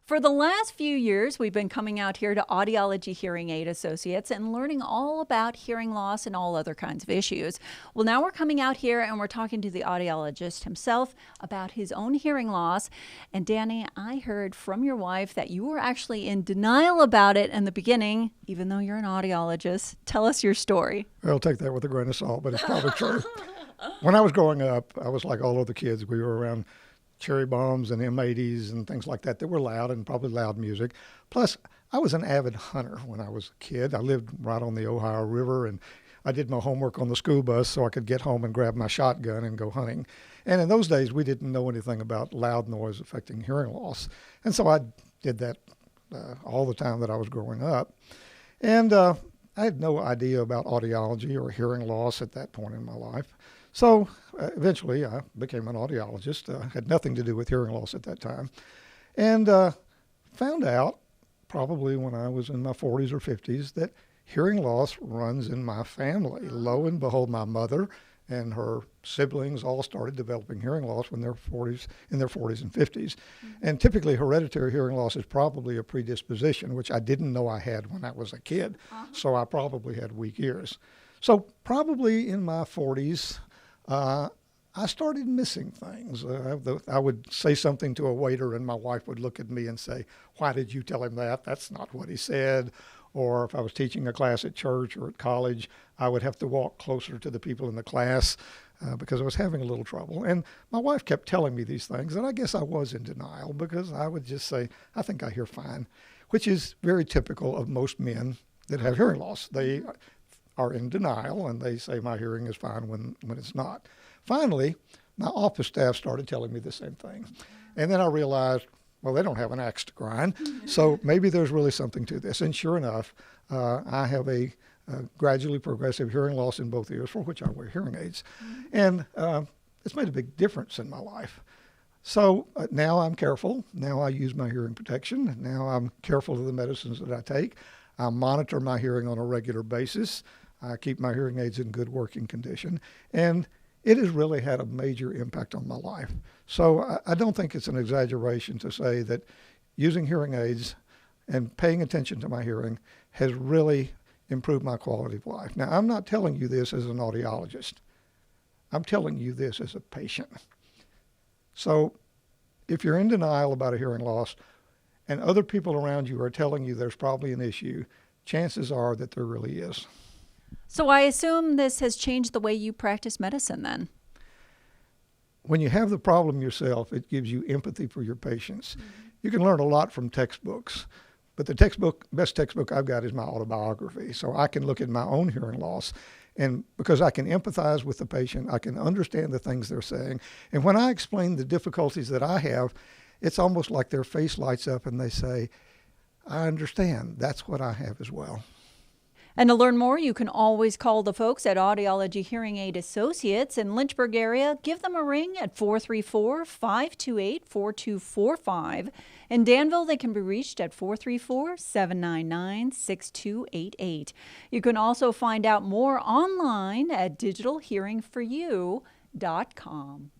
For the last few years, we've been coming out here to Audiology Hearing Aid Associates and learning all about hearing loss and all other kinds of issues. Well, now we're coming out here and we're talking to the audiologist himself about his own hearing loss. And Danny, I heard from your wife that you were actually in denial about it in the beginning, even though you're an audiologist. Tell us your story. I'll take that with a grain of salt, but it's probably true. When I was growing up, I was like all other kids. We were around cherry bombs and M80s and things like that were loud and probably loud music. Plus, I was an avid hunter when I was a kid. I lived right on the Ohio River, and I did my homework on the school bus so I could get home and grab my shotgun and go hunting. And in those days, we didn't know anything about loud noise affecting hearing loss. And so I did that all the time that I was growing up. And I had no idea about audiology or hearing loss at that point in my life. So eventually I became an audiologist. Had nothing to do with hearing loss at that time. And found out, probably when I was in my 40s or 50s, that hearing loss runs in my family. Lo and behold, my mother and her siblings all started developing hearing loss when they're in their 40s and 50s. And typically hereditary hearing loss is probably a predisposition, which I didn't know I had when I was a kid. So I probably had weak ears. So probably in my 40s, I started missing things. I would say something to a waiter and my wife would look at me and say, "Why did you tell him that? That's not what he said." Or if I was teaching a class at church or at college, I would have to walk closer to the people in the class because I was having a little trouble. And my wife kept telling me these things, and I guess I was in denial because I would just say, "I think I hear fine," which is very typical of most men that have hearing loss. They are in denial, and they say my hearing is fine when it's not. Finally, my office staff started telling me the same thing. And then I realized, well, they don't have an axe to grind, so maybe there's really something to this. And sure enough, I have a gradually progressive hearing loss in both ears, for which I wear hearing aids. And it's made a big difference in my life. So now I'm careful. Now I use my hearing protection. Now I'm careful of the medicines that I take. I monitor my hearing on a regular basis. I keep my hearing aids in good working condition, and it has really had a major impact on my life. So I don't think it's an exaggeration to say that using hearing aids and paying attention to my hearing has really improved my quality of life. Now, I'm not telling you this as an audiologist. I'm telling you this as a patient. So if you're in denial about a hearing loss and other people around you are telling you there's probably an issue, chances are that there really is. So I assume this has changed the way you practice medicine then. When you have the problem yourself, it gives you empathy for your patients. You can learn a lot from textbooks, but the best textbook I've got is my autobiography. So I can look at my own hearing loss, and because I can empathize with the patient, I can understand the things they're saying. And when I explain the difficulties that I have, it's almost like their face lights up and they say, "I understand. That's what I have as well." And to learn more, you can always call the folks at Audiology Hearing Aid Associates in Lynchburg area. Give them a ring at 434-528-4245. In Danville, they can be reached at 434-799-6288. You can also find out more online at digitalhearingforyou.com.